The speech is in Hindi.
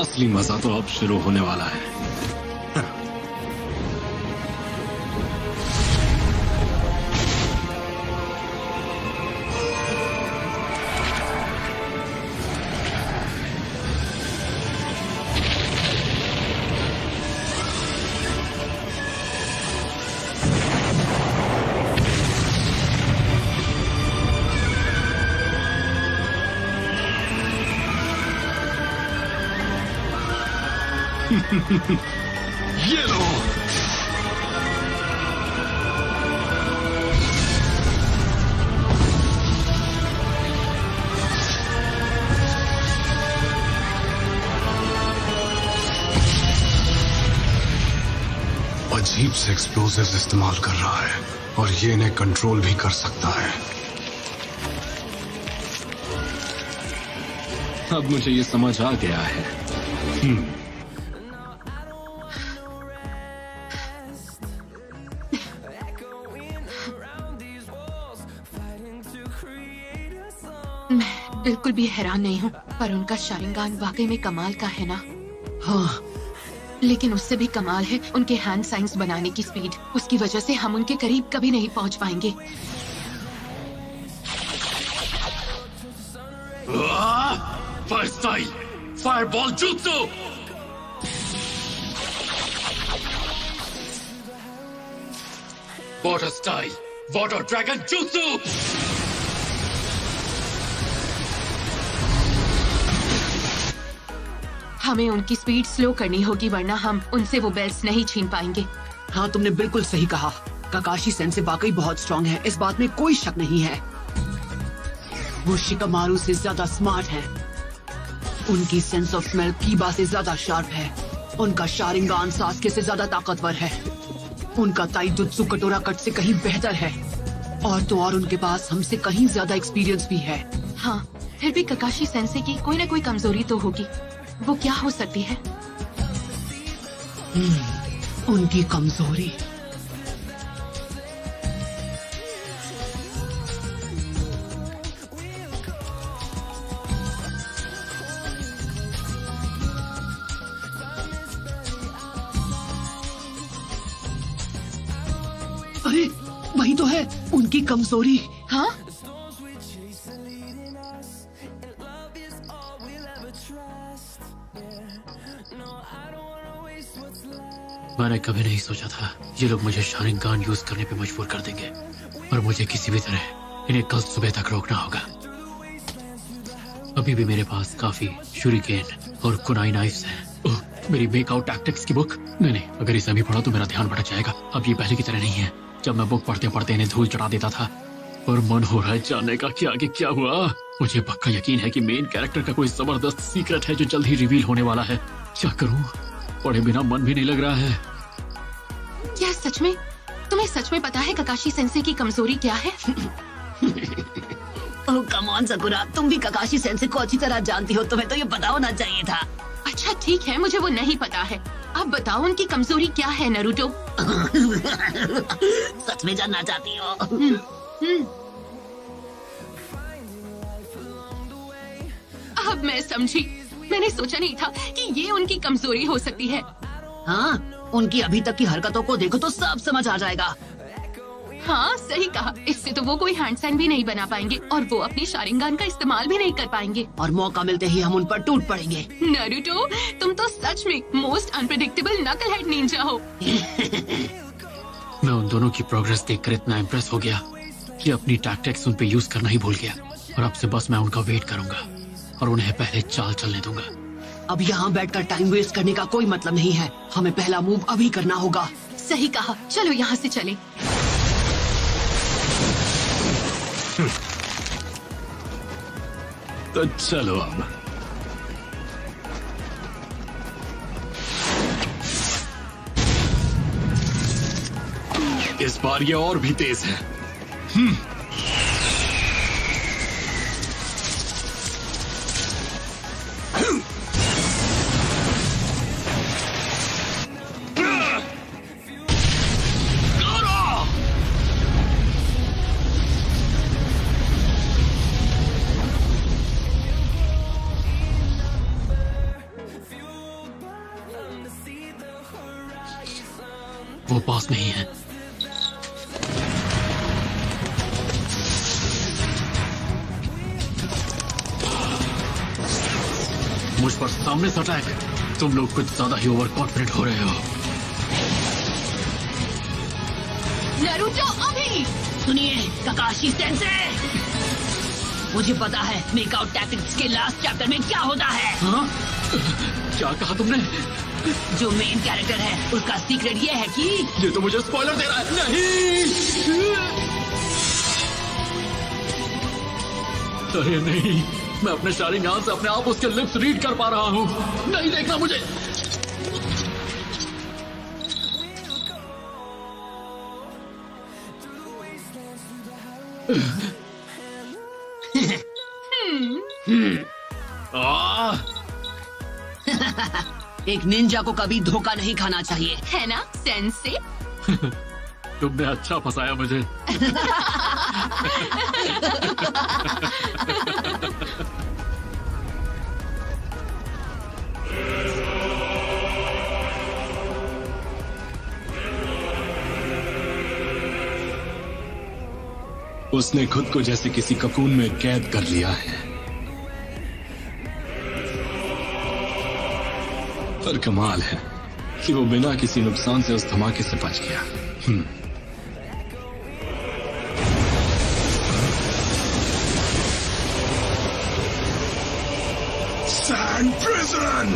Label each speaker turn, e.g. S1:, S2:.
S1: असली मजा तो अब शुरू होने वाला है। ये लो। अजीब से एक्सप्लोसिव्स इस्तेमाल कर रहा है और ये इन्हें कंट्रोल भी कर सकता है। अब मुझे ये समझ आ गया है।
S2: मैं बिल्कुल भी हैरान नहीं हूँ, पर उनका शारिंगान वाकई में कमाल का है ना।
S3: हाँ,
S2: लेकिन उससे भी कमाल है उनके हैंड साइंस बनाने की स्पीड। उसकी वजह से हम उनके करीब कभी नहीं पहुँच पाएंगे।
S1: Fireball jutsu! Water style, water dragon jutsu!
S2: हमें उनकी स्पीड स्लो करनी होगी, वरना हम उनसे वो बेल्ट्स नहीं छीन पाएंगे।
S3: हाँ, तुमने बिल्कुल सही कहा। काकाशी सेंसे वाकई बहुत स्ट्रांग है, इस बात में कोई शक नहीं है। वो शिकामारू से ज्यादा स्मार्ट है। उनकी सेंस ऑफ स्मेल कीबा से ज्यादा शार्प है। उनका शारिंगान सास्के से ज्यादा ताकतवर है। उनका ताइजुत्सु कटोरा कट से कहीं बेहतर है। और तो और उनके पास हमसे कहीं ज्यादा एक्सपीरियंस भी है।
S2: हाँ, फिर भी काकाशी सेंसे की कोई ना कोई कमजोरी तो होगी। वो क्या हो सकती है?
S3: उनकी कमजोरी। अरे वही तो है उनकी कमजोरी।
S2: हाँ,
S1: मैंने कभी नहीं सोचा था ये लोग मुझे शारिंगान यूज करने पे मजबूर कर देंगे, और मुझे किसी भी तरह इन्हें कल सुबह तक रोकना होगा। अभी भी मेरे पास काफी शूरिकेन और कुनाई नाइफ्स हैं। ओह, मेरी मेकआउट टैक्टिक्स की बुक। नहीं, अगर इसे अभी पढ़ा तो मेरा ध्यान भटक जाएगा। अब ये पहले की तरह नहीं है जब मैं बुक पढ़ते पढ़ते इन्हें धूल चढ़ा देता था। और मन हो रहा है जानने का कि आगे क्या हुआ। मुझे पक्का यकीन है कि मेन कैरेक्टर का कोई जबरदस्त सीक्रेट है जो जल्द ही रिवील होने वाला है। क्या करूं, पढ़े बिना मन भी नहीं लग रहा है।
S2: क्या सच में? तुम्हें सच में पता है काकाशी सेंसे की कमजोरी क्या है?
S3: ओह कम ऑन सकुरा, तुम भी काकाशी सेंसे को अच्छी तरह जानती हो, तुम्हें तो ये पता होना चाहिए था।
S2: अच्छा ठीक है, मुझे वो नहीं पता है। आप बताओ उनकी कमजोरी क्या है नरूटो?
S3: सच में जानना चाहती हो?
S2: अब मैं समझी। मैंने सोचा नहीं था कि ये उनकी कमजोरी हो सकती है।
S3: हाँ, उनकी अभी तक की हरकतों को देखो तो सब समझ आ जाएगा।
S2: हाँ सही कहा, इससे तो वो कोई हैंड साइन भी नहीं बना पाएंगे और वो अपनी शारिंगान का इस्तेमाल भी नहीं कर पाएंगे।
S3: और मौका मिलते ही हम उन पर टूट पड़ेंगे।
S2: नारुतो, तुम तो सच में मोस्ट अनप्रेडिक्टेबल नकल हेड निंजा हो।
S1: मैं उन दोनों की प्रोग्रेस देखकर इतना इम्प्रेस हो गया कि अपनी टैक्टिक्स उन पे यूज करना ही भूल गया। और अब से बस मैं उनका वेट करूंगा और उन्हें पहले चाल चलने दूंगा।
S3: अब यहाँ बैठकर टाइम वेस्ट करने का कोई मतलब नहीं है। हमें पहला मूव अभी करना होगा।
S2: सही कहा, चलो यहाँ से चले।
S1: तो चलो अब। इस बार ये और भी तेज है। वो पास नहीं है। मुझ पर सामने से अटैक। तुम लोग कुछ ज्यादा ही ओवर कॉन्फिडेंट हो रहे हो।
S2: नारुतो अभी।
S3: सुनिए काकाशी सेंसे, मुझे पता है मेकआउट टैक्टिक्स के लास्ट चैप्टर में क्या होता है।
S1: हाँ? क्या कहा तुमने?
S3: जो मेन कैरेक्टर है उसका सीक्रेट ये है कि
S1: ये तो मुझे स्पॉइलर दे रहा है। नहीं, अरे नहीं, मैं अपने शारिंगान से अपने आप उसके लिप्स रीड कर पा रहा हूँ। नहीं देखना मुझे।
S3: एक निंजा को कभी धोखा नहीं खाना चाहिए,
S2: है ना सेंसे?
S1: तुमने अच्छा फंसाया मुझे।
S4: उसने खुद को जैसे किसी ककून में कैद कर लिया है। पर कमाल है कि वो बिना किसी नुकसान से उस धमाके से बच गया।
S5: Sand Prison!